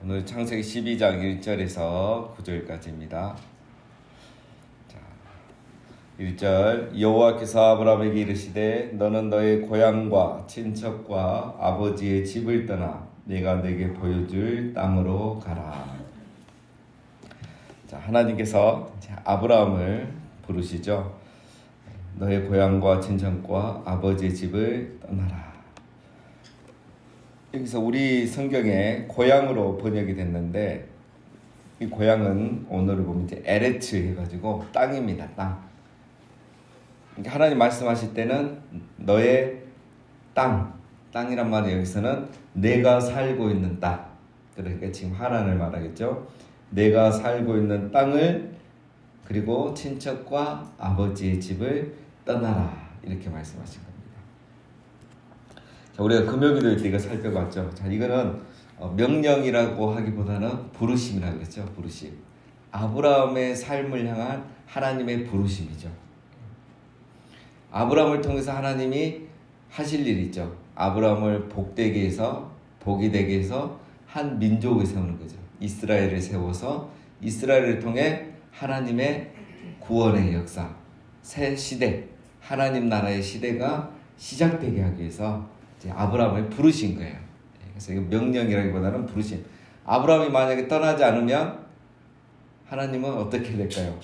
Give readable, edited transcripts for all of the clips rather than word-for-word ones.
오늘 창세기 12장 1절에서 9절까지입니다. 1절 여호와께서 아브라함에게 이르시되 너는 너의 고향과 친척과 아버지의 집을 떠나 내가 네게 보여줄 땅으로 가라. 자, 하나님께서 아브라함을 부르시죠. 너의 고향과 친척과 아버지의 집을 떠나라. 여기서 우리 성경에 고향으로 번역이 됐는데 이 고향은 오늘을 보면 이제 에레츠 해가지고 땅입니다. 땅. 하나님 말씀하실 때는 너의 땅이란 말이 여기서는 내가 살고 있는 땅. 그러니까 지금 하나님을 말하겠죠. 내가 살고 있는 땅을 그리고 친척과 아버지의 집을 떠나라 이렇게 말씀하신 겁니다. 자, 우리가 금요기도일 때 이거 살펴봤죠. 자, 이거는 명령이라고 하기보다는 부르심이라고 했죠. 부르심. 아브라함의 삶을 향한 하나님의 부르심이죠. 아브라함을 통해서 하나님이 하실 일이 있죠. 아브라함을 복되게 해서 복이 되게 해서 한 민족을 세우는 거죠. 이스라엘을 세워서 이스라엘을 통해 하나님의 구원의 역사, 새 시대, 하나님 나라의 시대가 시작되게 하기 위해서 이제 아브라함을 부르신 거예요. 그래서 이거 명령이라기보다는 부르심. 아브라함이 만약에 떠나지 않으면 하나님은 어떻게 될까요?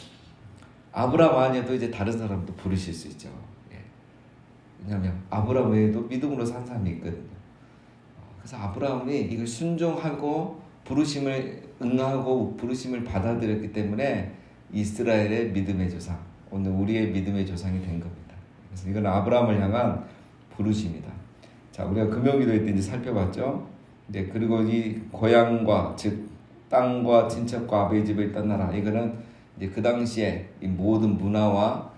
아브라함 아니어도 이제 다른 사람도 부르실 수 있죠. 왜냐하면 아브라함 외에도 믿음으로 산 사람이 있거든요. 그래서 아브라함이 이걸 순종하고 부르심을 응하고 부르심을 받아들였기 때문에 이스라엘의 믿음의 조상, 오늘 우리의 믿음의 조상이 된 겁니다. 그래서 이건 아브라함을 향한 부르심이다. 자, 우리가 금요기도회 때 이제 살펴봤죠. 이제 그리고 이 고향과 즉 땅과 친척과 아버지 집을 떠나라. 이거는 이제 그 당시에 이 모든 문화와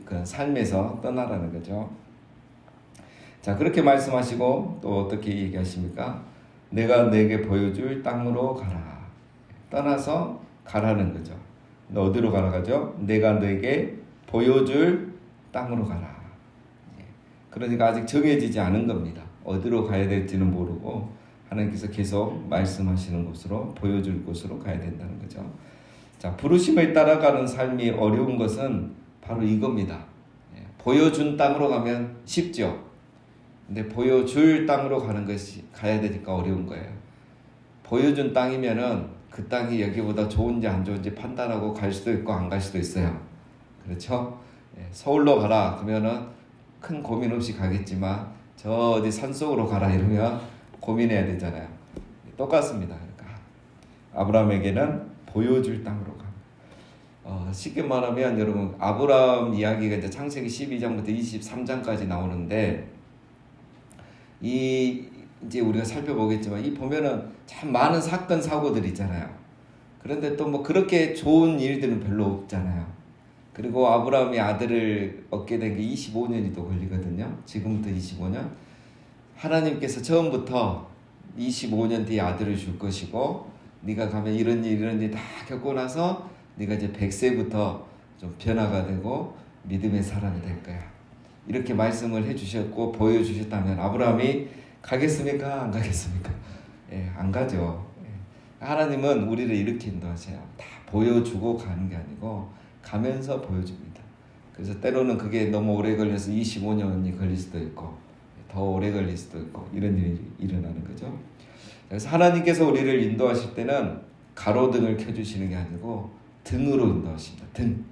그런 삶에서 떠나라는 거죠. 자, 그렇게 말씀하시고 또 어떻게 얘기하십니까? 내가 내게 보여줄 땅으로 가라. 떠나서 가라는 거죠. 어디로 가라 가죠? 내가 내게 보여줄 땅으로 가라. 그러니까 아직 정해지지 않은 겁니다. 어디로 가야 될지는 모르고 하나님께서 계속 말씀하시는 곳으로 보여줄 곳으로 가야 된다는 거죠. 자, 부르심을 따라가는 삶이 어려운 것은 바로 이겁니다. 보여준 땅으로 가면 쉽죠. 근데 보여줄 땅으로 가는 것이 가야 되니까 어려운 거예요. 보여준 땅이면은 그 땅이 여기보다 좋은지 안 좋은지 판단하고 갈 수도 있고 안 갈 수도 있어요. 그렇죠? 서울로 가라 그러면은 큰 고민 없이 가겠지만 저 어디 산속으로 가라 이러면 고민해야 되잖아요. 똑같습니다. 그러니까 아브라함에게는 보여줄 땅으로 가. 쉽게 말하면 여러분 아브라함 이야기가 이제 창세기 12장부터 23장까지 나오는데 이제 우리가 살펴보겠지만 이 보면은 참 많은 사건 사고들이 있잖아요. 그런데 또 뭐 그렇게 좋은 일들은 별로 없잖아요. 그리고 아브라함이 아들을 얻게 된 게 25년이 또 걸리거든요. 지금부터 25년. 하나님께서 처음부터 25년 뒤에 아들을 줄 것이고 네가 가면 이런 일 다 겪고 나서 네가 이제 100세부터 좀 변화가 되고 믿음의 사람이 될 거야. 이렇게 말씀을 해주셨고 보여주셨다면 아브라함이 가겠습니까? 안 가겠습니까? 안 가죠. 하나님은 우리를 이렇게 인도하세요. 다 보여주고 가는 게 아니고 가면서 보여줍니다. 그래서 때로는 그게 너무 오래 걸려서 25년이 걸릴 수도 있고 더 오래 걸릴 수도 있고 이런 일이 일어나는 거죠. 그래서 하나님께서 우리를 인도하실 때는 가로등을 켜주시는 게 아니고 등으로 인도하십니다. 등.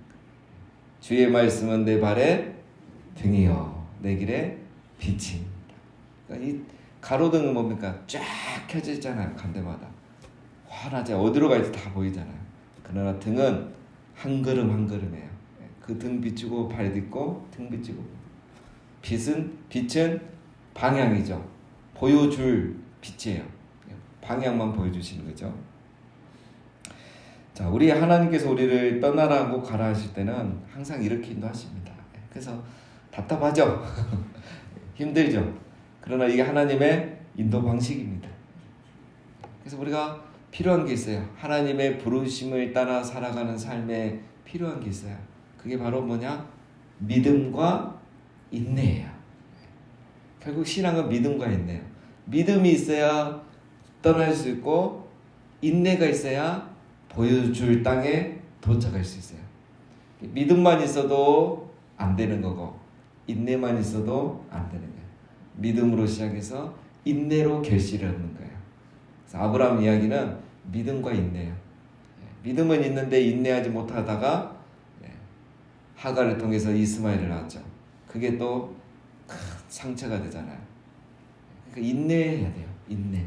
주의 말씀은 내 발에 등이요 내 길에 빛입니다. 그러니까 이 가로등은 뭡니까? 쫙 켜져 있잖아요. 간 데마다 환하게 어디로 갈지 다 보이잖아요. 그러나 등은 한 걸음 한 걸음이에요. 그 등 비추고 발 딛고 등 비추고 빛은 방향이죠. 보여줄 빛이에요. 방향만 보여주시는 거죠. 자, 우리 하나님께서 우리를 떠나라고 가라 하실 때는 항상 이렇게 인도하십니다. 그래서 답답하죠? 힘들죠? 그러나 이게 하나님의 인도 방식입니다. 그래서 우리가 필요한 게 있어요. 하나님의 부르심을 따라 살아가는 삶에 필요한 게 있어요. 그게 바로 뭐냐? 믿음과 인내예요. 결국 신앙은 믿음과 인내예요. 믿음이 있어야 떠날 수 있고 인내가 있어야 보여줄 땅에 도착할 수 있어요. 믿음만 있어도 안 되는 거고 인내만 있어도 안 되는 거예요. 믿음으로 시작해서 인내로 결실을 얻는 거예요. 그래서 아브라함 이야기는 믿음과 인내예요. 믿음은 있는데 인내하지 못하다가 하갈을 통해서 이스마엘을 낳았죠. 그게 또 큰 상처가 되잖아요. 그러니까 인내해야 돼요. 인내.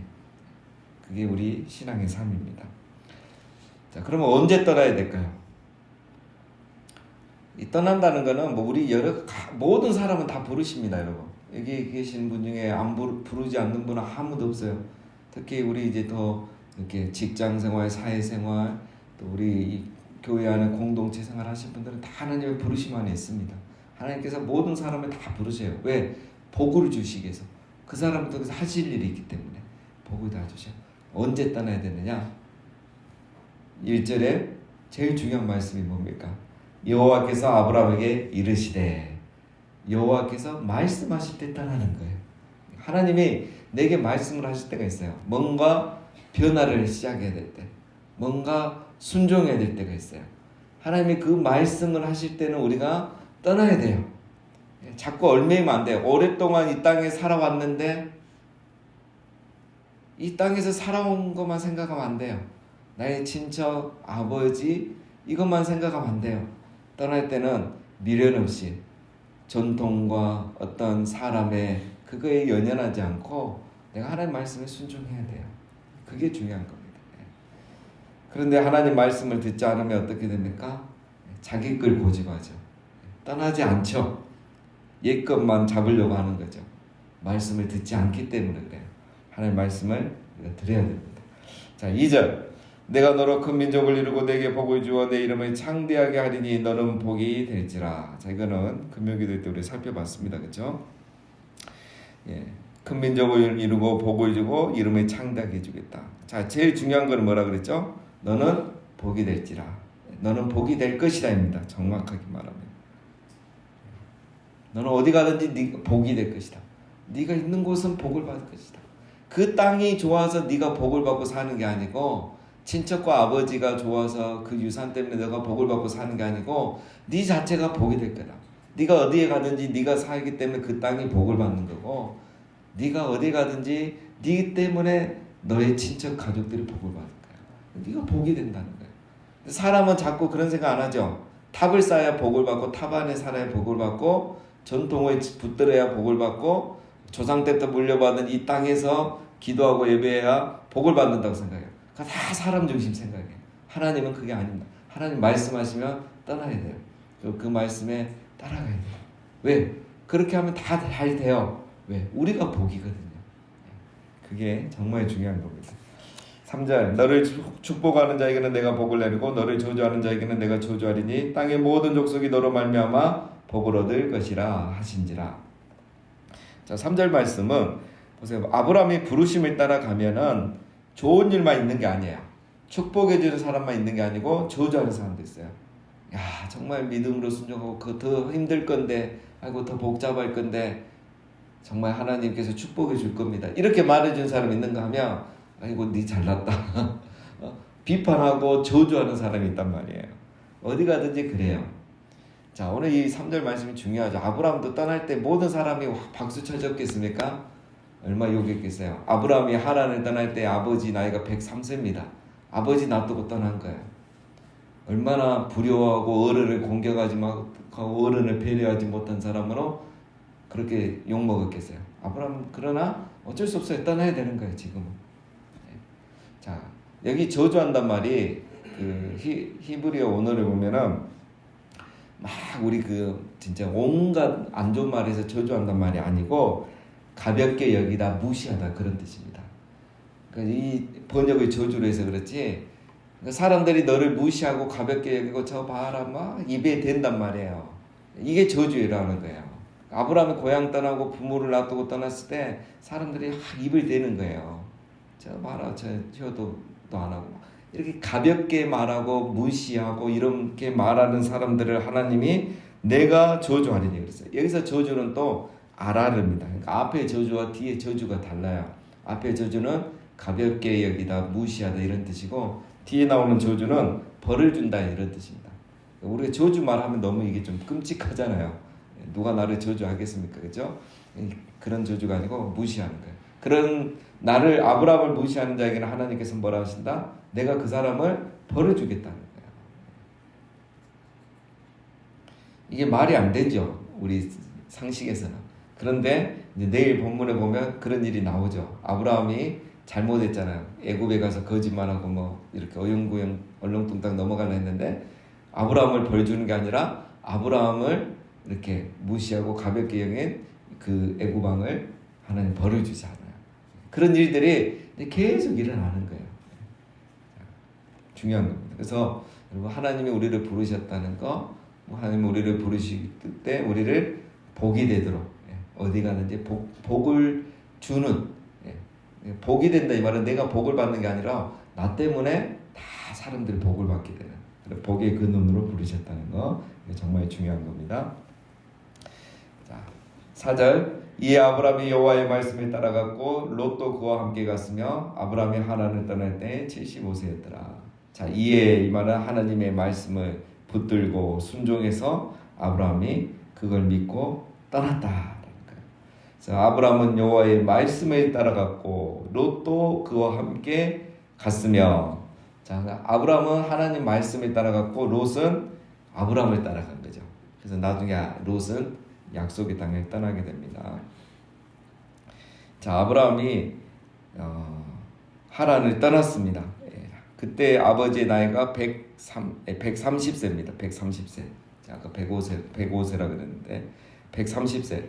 그게 우리 신앙의 삶입니다. 자, 그러면 언제 떠나야 될까요? 이 떠난다는 거는 뭐 우리 모든 사람은 다 부르십니다, 여러분. 여기 계신 분 중에 안 부르지 않는 분은 아무도 없어요. 특히 우리 이제 더 이렇게 직장 생활, 사회 생활, 또 우리 이 교회 안에 공동체 생활 하신 분들은 다 하나님의 부르심 안에 있습니다. 하나님께서 모든 사람을 다 부르세요. 왜? 복을 주시기 위해서. 그 사람 통해서 하실 일이 있기 때문에 복을 다 주셔요. 언제 떠나야 되느냐? 1절에 제일 중요한 말씀이 뭡니까? 여호와께서 아브라함에게 이르시되, 여호와께서 말씀하실 때 떠나는 거예요. 하나님이 내게 말씀을 하실 때가 있어요. 뭔가 변화를 시작해야 될 때, 뭔가 순종해야 될 때가 있어요. 하나님이 그 말씀을 하실 때는 우리가 떠나야 돼요. 자꾸 얽매이면 안 돼요. 오랫동안 이 땅에 살아왔는데 이 땅에서 살아온 것만 생각하면 안 돼요. 나의 친척, 아버지 이것만 생각하면 안 돼요. 떠날 때는 미련 없이 전통과 어떤 사람의 그거에 연연하지 않고 내가 하나님 말씀에 순종해야 돼요. 그게 중요한 겁니다. 그런데 하나님 말씀을 듣지 않으면 어떻게 됩니까? 자기 걸 고집하죠. 떠나지 않죠. 옛것만 잡으려고 하는 거죠. 말씀을 듣지 않기 때문에 그래요. 하나님 말씀을 우리가 드려야 됩니다. 자, 2절. 내가 너로 큰 민족을 이루고 내게 복을 주어 내 이름을 창대하게 하리니 너는 복이 될지라. 자, 이거는 금요기도 때 우리 살펴봤습니다. 그렇죠? 예. 큰 민족을 이루고 복을 주고 이름을 창대하게 해주겠다. 자, 제일 중요한 건 뭐라 그랬죠? 너는 복이 될지라. 너는 복이 될 것이다입니다. 정확하게 말하면. 너는 어디 가든지 네가 복이 될 것이다. 네가 있는 곳은 복을 받을 것이다. 그 땅이 좋아서 네가 복을 받고 사는 게 아니고 친척과 아버지가 좋아서 그 유산 때문에 너가 복을 받고 사는 게 아니고 네 자체가 복이 될 거다. 네가 어디에 가든지 네가 살기 때문에 그 땅이 복을 받는 거고 네가 어디 가든지 네 때문에 너의 친척 가족들이 복을 받을 거야. 네가 복이 된다는 거야. 사람은 자꾸 그런 생각 안 하죠. 탑을 쌓아야 복을 받고 탑 안에 살아야 복을 받고 전통을 붙들어야 복을 받고 조상 때부터 물려받은 이 땅에서 기도하고 예배해야 복을 받는다고 생각해요. 다 사람 중심 생각이에요. 하나님은 그게 아닙니다. 하나님 말씀하시면 떠나야 돼요. 그 말씀에 따라가야 돼요. 왜? 그렇게 하면 다 잘 돼요. 왜? 우리가 복이거든요. 그게 정말 중요한 겁니다. 3절. 너를 축복하는 자에게는 내가 복을 내리고 너를 저주하는 자에게는 내가 저주하리니 땅의 모든 족속이 너로 말미암아 복을 얻을 것이라 하신지라. 자, 3절 말씀은 보세요. 아브라함이 부르심을 따라가면은 좋은 일만 있는 게 아니에요. 축복해 주는 사람만 있는 게 아니고 저주하는 사람도 있어요. 야, 정말 믿음으로 순종하고 그 더 힘들 건데, 아이고 더 복잡할 건데 정말 하나님께서 축복해 줄 겁니다. 이렇게 말해 준 사람 있는가 하면 아이고 네 잘났다. 비판하고 저주하는 사람이 있단 말이에요. 어디 가든지 그래요. 자, 오늘 이 3절 말씀이 중요하죠. 아브라함도 떠날 때 모든 사람이 박수 쳐줬겠습니까? 얼마 욕했겠어요. 아브라함이 하란을 떠날 때 아버지 나이가 103세입니다. 아버지 놔두고 떠난 거예요. 얼마나 불효하고 어른을 공격하지 못하고 어른을 배려하지 못한 사람으로 그렇게 욕먹었겠어요. 아브라함 그러나 어쩔 수 없어요. 떠나야 되는 거예요. 지금은. 자, 여기 저주한단 말이 그 히브리어 원어를 보면은 막 우리 그 진짜 온갖 안 좋은 말에서 저주한단 말이 아니고 가볍게 여기다 무시하다 그런 뜻입니다. 그러니까 이 번역을 저주로 해서 그렇지 사람들이 너를 무시하고 가볍게 여기고 저 봐라 막 입에 댄단 말이에요. 이게 저주라는 거예요. 아브라함이 고향 떠나고 부모를 놔두고 떠났을 때 사람들이 입을 대는 거예요. 저 봐라 저 효도도 안 하고 이렇게 가볍게 말하고 무시하고 이렇게 말하는 사람들을 하나님이 내가 저주하리니 그랬어요. 여기서 저주는 또 아라르입니다. 그러니까 앞에 저주와 뒤에 저주가 달라요. 앞에 저주는 가볍게 여기다, 무시하다 이런 뜻이고, 뒤에 나오는 저주는 벌을 준다 이런 뜻입니다. 우리가 저주 말하면 너무 이게 좀 끔찍하잖아요. 누가 나를 저주하겠습니까? 그죠? 그런 저주가 아니고 무시하는 거예요. 그런 나를, 아브라함을 무시하는 자에게는 하나님께서 뭐라 하신다? 내가 그 사람을 벌을 주겠다는 거예요. 이게 말이 안 되죠, 우리 상식에서는. 그런데 이제 내일 본문에 보면 그런 일이 나오죠. 아브라함이 잘못했잖아요. 애굽에 가서 거짓말하고 뭐 이렇게 어영부영 얼렁뚱땅 넘어가려 했는데, 아브라함을 벌 주는 게 아니라 아브라함을 이렇게 무시하고 가볍게 여긴 그 애굽 왕을 하나님 벌을 주잖아요. 그런 일들이 계속 일어나는 거예요. 중요한 겁니다. 그래서 여러분, 하나님이 우리를 부르셨다는 거, 하나님이 우리를 부르실 때 우리를 복이 되도록, 어디 가든지 복을 주는, 복이 된다 이 말은 내가 복을 받는 게 아니라 나 때문에 다 사람들이 복을 받게 되는, 복의 근원으로 부르셨다는 거, 정말 중요한 겁니다. 자, 4절, 이에 아브라함이 여호와의 말씀에 따라갔고 롯도 그와 함께 갔으며 아브라함이 하란을 떠날 때 75세였더라. 자, 이에 이 말은 하나님의 말씀을 붙들고 순종해서 아브라함이 그걸 믿고 떠났다. 그래서 아브라함은 여호와의 말씀에 따라갔고 롯도 그와 함께 갔으며, 자, 아브라함은 하나님 말씀에 따라갔고 롯은 아브라함을 따라간 거죠. 그래서 나중에 롯은 약속의 땅을 떠나게 됩니다. 자, 아브라함이 하란을 떠났습니다. 그때 아버지의 나이가 130세입니다. 130세. 아까 105세라 그랬는데 130세.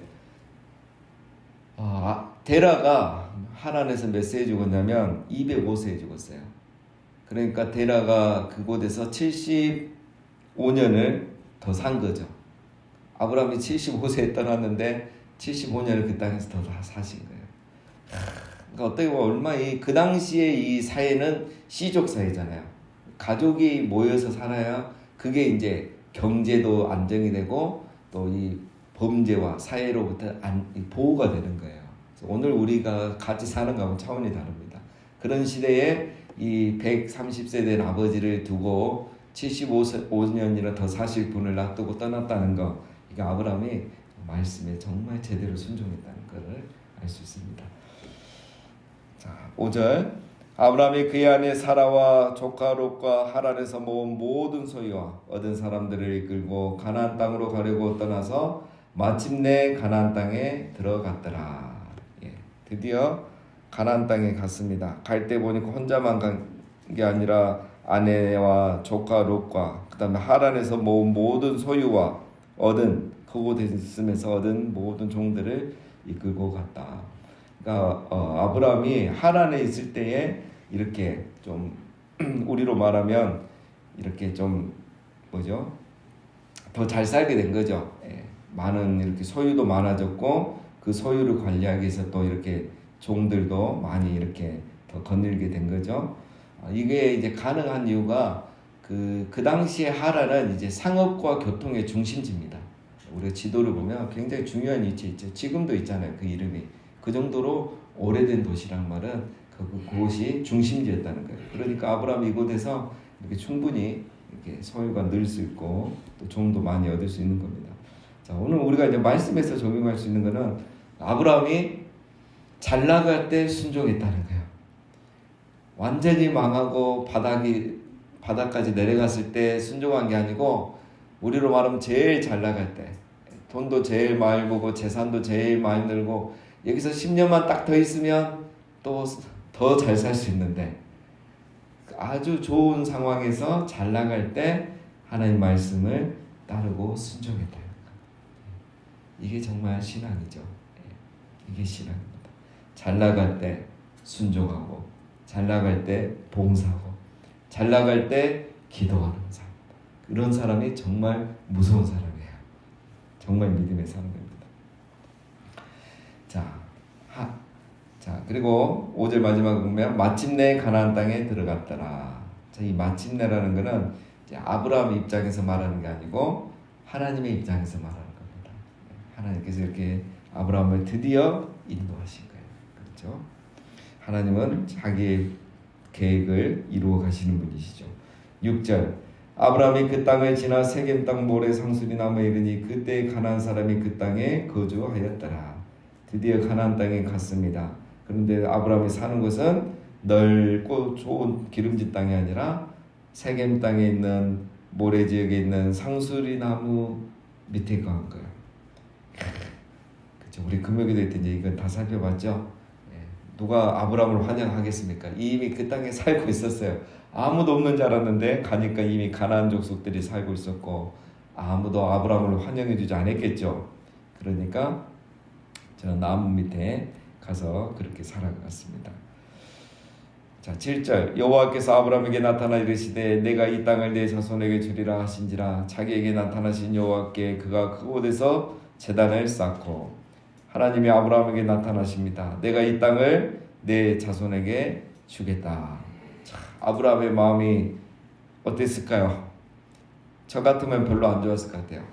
데라가 하란에서 몇 세에 죽었냐면 205세에 죽었어요. 그러니까 데라가 그곳에서 75년을 더 산 거죠. 아브라함이 75세에 떠났는데 75년을 그 땅에서 더 사신 거예요. 그러니까 어떻게 보면 얼마 그 당시에 이 사회는 시족 사회잖아요. 가족이 모여서 살아야 그게 이제 경제도 안정이 되고 또 이 범죄와 사회로부터 보호가 되는 거예요. 그래서 오늘 우리가 같이 사는 거하고 차원이 다릅니다. 그런 시대에 이 130세 된 아버지를 두고 75년이나 더 사실 분을 놔두고 떠났다는 거, 이게 아브라함이 말씀에 정말 제대로 순종했다는 것을 알 수 있습니다. 자, 5절, 아브라함이 그의 아내 사라와 조카 롯과 하란에서 모은 모든 소유와 얻은 사람들을 이끌고 가나안 땅으로 가려고 떠나서 마침내 가나안 땅에 들어갔더라. 드디어 가나안 땅에 갔습니다. 갈 때 보니까 혼자만 간 게 아니라 아내와 조카 롯과 그 다음에 하란에서 모은 모든 소유와 얻은, 그곳에 있으면서 얻은 모든 종들을 이끌고 갔다. 그러니까 아브라함이 하란에 있을 때에 이렇게 좀 우리로 말하면 이렇게 좀 뭐죠? 더 잘 살게 된 거죠. 많은 이렇게 소유도 많아졌고 그 소유를 관리하기 위해서 또 이렇게 종들도 많이 이렇게 더 거닐게 된 거죠. 이게 이제 가능한 이유가 그 당시에 하란은 이제 상업과 교통의 중심지입니다. 우리가 지도를 보면 굉장히 중요한 위치에 있죠. 지금도 있잖아요. 그 이름이. 그 정도로 오래된 도시란 말은 그곳이 중심지였다는 거예요. 그러니까 아브라함이 이곳에서 이렇게 충분히 이렇게 소유가 늘 수 있고 또 종도 많이 얻을 수 있는 겁니다. 자, 오늘 우리가 이제 말씀에서 적용할 수 있는 것은 아브라함이 잘 나갈 때 순종했다는 거예요. 완전히 망하고 바닥까지 내려갔을 때 순종한 게 아니고, 우리로 말하면 제일 잘 나갈 때, 돈도 제일 많이 벌고 재산도 제일 많이 늘고 여기서 10년만 딱 더 있으면 또 더 잘 살 수 있는데, 아주 좋은 상황에서 잘 나갈 때 하나님 말씀을 따르고 순종했다. 이게 정말 신앙이죠. 이게 신앙입니다. 잘 나갈 때 순종하고, 잘 나갈 때 봉사하고, 잘 나갈 때 기도하는 사람. 이런 사람이 정말 무서운 사람이에요. 정말 믿음의 사람입니다. 자, 그리고 5절 마지막에 보면 마침내 가나안 땅에 들어갔더라. 자, 이 마침내라는 것은 이제 아브라함 입장에서 말하는 게 아니고 하나님의 입장에서 말하는 겁니다. 하나님께서 이렇게 아브라함을 드디어 인도하신 거예요. 그렇죠? 하나님은 자기의 계획을 이루어 가시는 분이시죠. 6절 아브라함이 그 땅을 지나 세겜 땅 모래 상수리 나무에 이르니 그때 가나안 사람이 그 땅에 거주하였더라. 드디어 가나안 땅에 갔습니다. 그런데 아브라함이 사는 곳은 넓고 좋은 기름진 땅이 아니라 세겜 땅에 있는 모래 지역에 있는 상수리 나무 밑에 간 거예요. 그렇죠. 우리 금요기도 때 이제 이건 다 살펴봤죠. 누가 아브라함을 환영하겠습니까? 이미 그 땅에 살고 있었어요. 아무도 없는 줄 알았는데 가니까 이미 가나안 족속들이 살고 있었고 아무도 아브라함을 환영해주지 않았겠죠. 그러니까 저는 나무 밑에 가서 그렇게 살아갔습니다. 자, 7절 여호와께서 아브라함에게 나타나 이르시되 내가 이 땅을 내 자손에게 주리라 하신지라. 자기에게 나타나신 여호와께 그가 그곳에서 제단을 쌓고 하나님이 아브라함에게 나타나십니다. 내가 이 땅을 내 자손에게 주겠다. 자, 아브라함의 마음이 어땠을까요? 저 같으면 별로 안 좋았을 것 같아요.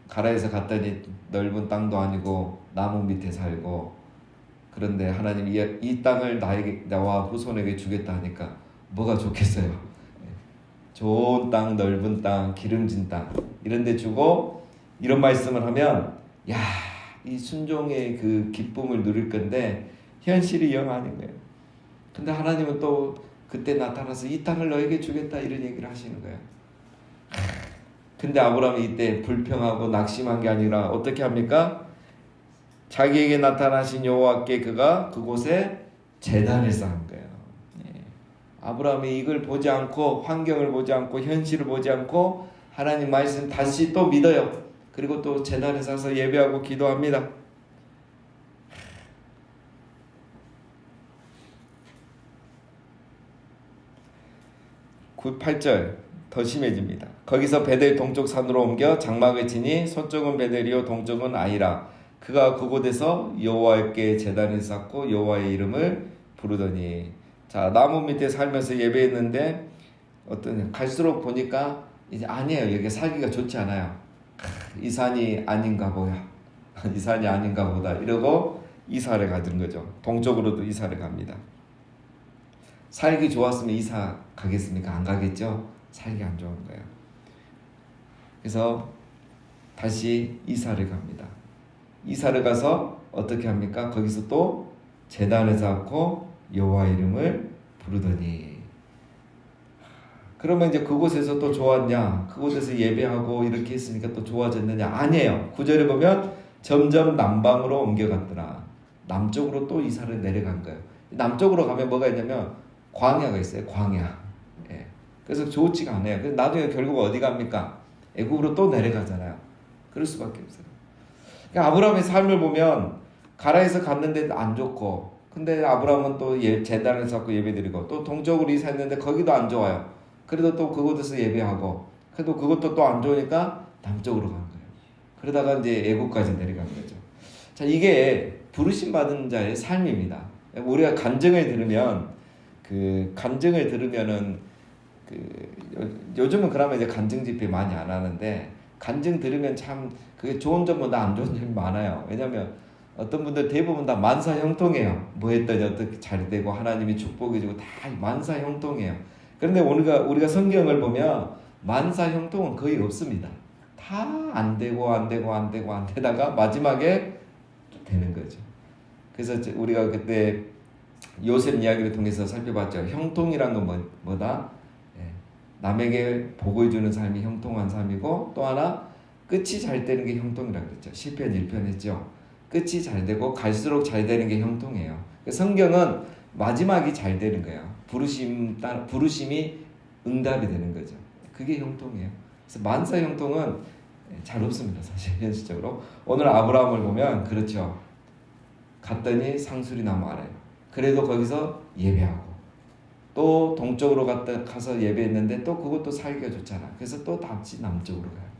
가라에서 갔더니 넓은 땅도 아니고 나무 밑에 살고, 그런데 하나님이 이 땅을 나와 후손에게 주겠다 하니까 뭐가 좋겠어요? 좋은 땅, 넓은 땅, 기름진 땅 이런 데 주고 이런 말씀을 하면 야, 이 순종의 그 기쁨을 누릴 건데 현실이 영 아닌 거예요. 근데 하나님은 또 그때 나타나서 이 땅을 너에게 주겠다 이런 얘기를 하시는 거예요. 근데 아브라함이 이때 불평하고 낙심한 게 아니라 어떻게 합니까? 자기에게 나타나신 여호와께 그가 그곳에 제단을 쌓은 거예요. 아브라함이 이걸 보지 않고 환경을 보지 않고 현실을 보지 않고 하나님 말씀 다시 또 믿어요. 그리고 또 제단을 쌓아서 예배하고 기도합니다. 8절 더 심해집니다. 거기서 베델 동쪽 산으로 옮겨 장막을 치니 서쪽은 베델이요 동쪽은 아이라. 그가 그곳에서 여호와께 제단을 쌓고 여호와의 이름을 부르더니. 자, 나무 밑에 살면서 예배했는데 갈수록 보니까 이제 아니에요. 여기 살기가 좋지 않아요. 이 산이 아닌가 보야. 이 산이 아닌가 보다 이러고 이사를 가는 거죠. 동쪽으로도 이사를 갑니다. 살기 좋았으면 이사 가겠습니까? 안 가겠죠? 살기 안 좋은 거예요. 그래서 다시 이사를 갑니다. 이사를 가서 어떻게 합니까? 거기서 또 제단을 쌓고 여호와 이름을 부르더니. 그러면 이제 그곳에서 또 좋았냐? 그곳에서 예배하고 이렇게 했으니까 또 좋아졌느냐? 아니에요. 9절에 보면 점점 남방으로 옮겨갔더라. 남쪽으로 또 이사를 내려간 거예요. 남쪽으로 가면 뭐가 있냐면 광야가 있어요. 광야. 예. 그래서 좋지가 않아요. 그래서 나중에 결국 어디 갑니까? 애굽으로 또 내려가잖아요. 그럴 수밖에 없어요. 그러니까 아브라함의 삶을 보면 가라에서 갔는데 안 좋고, 근데 아브라함은 또 제단을 쌓고 예배드리고 또 동쪽으로 이사했는데 거기도 안 좋아요. 그래도 또 그곳에서 예배하고, 그래도 그것도 또 안 좋으니까 남쪽으로 간 거예요. 그러다가 이제 애국까지 내려간 거죠. 자, 이게 부르심 받은 자의 삶입니다. 우리가 간증을 들으면 요즘은 그러면 이제 간증 집회 많이 안 하는데, 간증 들으면 참 그게 좋은 점보다 안 좋은 점이 많아요. 왜냐하면 어떤 분들 대부분 다 만사형통해요. 뭐 했더니 어떻게 잘 되고 하나님이 축복해주고 다 만사형통해요. 그런데 우리가 성경을 보면 만사형통은 거의 없습니다. 다 안 되다가 마지막에 되는 거죠. 그래서 우리가 그때 요셉 이야기를 통해서 살펴봤죠. 형통이란 건 뭐다? 남에게 복을 주는 삶이 형통한 삶이고, 또 하나 끝이 잘 되는 게 형통이라고 그랬죠. 시편 1편 했죠. 끝이 잘 되고 갈수록 잘 되는 게 형통이에요. 성경은 마지막이 잘 되는 거예요. 부르심이 응답이 되는 거죠. 그게 형통이에요. 그래서 만사 형통은 잘 없습니다. 사실 현실적으로. 오늘 아브라함을 보면 그렇죠. 갔더니 상수리 나무 아래요. 그래도 거기서 예배하고, 또 동쪽으로 가서 예배했는데 또 그것도 살기가 좋잖아. 그래서 또 다시 남쪽으로 가요.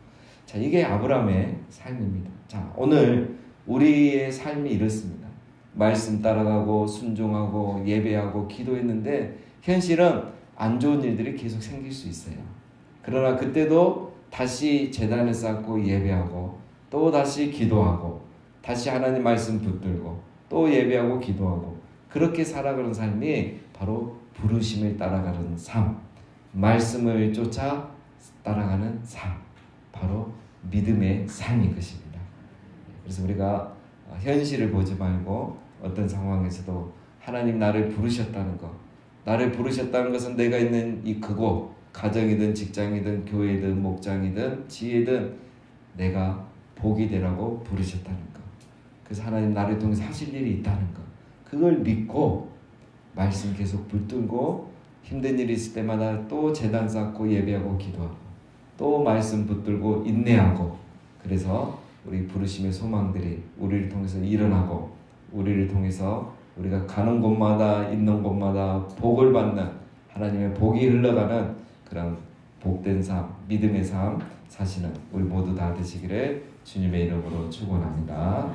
자, 이게 아브라함의 삶입니다. 자, 오늘 우리의 삶이 이렇습니다. 말씀 따라가고 순종하고 예배하고 기도했는데 현실은 안 좋은 일들이 계속 생길 수 있어요. 그러나 그때도 다시 제단을 쌓고 예배하고, 또 다시 기도하고, 다시 하나님 말씀 붙들고, 또 예배하고 기도하고, 그렇게 살아가는 삶이 바로 부르심을 따라가는 삶, 말씀을 쫓아 따라가는 삶, 바로 믿음의 삶인 것입니다. 그래서 우리가 현실을 보지 말고 어떤 상황에서도 하나님 나를 부르셨다는 것, 나를 부르셨다는 것은 내가 있는 이 그곳, 가정이든 직장이든 교회든 목장이든 지혜든 내가 복이 되라고 부르셨다는 것, 그래서 하나님 나를 통해서 하실 일이 있다는 것, 그걸 믿고 말씀 계속 붙들고 힘든 일이 있을 때마다 또 제단 쌓고 예배하고 기도하고 또 말씀 붙들고 인내하고, 그래서 우리 부르심의 소망들이 우리를 통해서 일어나고 우리를 통해서 우리가 가는 곳마다 있는 곳마다 복을 받는, 하나님의 복이 흘러가는 그런 복된 삶, 믿음의 삶 사시는 우리 모두 다 되시기를 주님의 이름으로 축원합니다.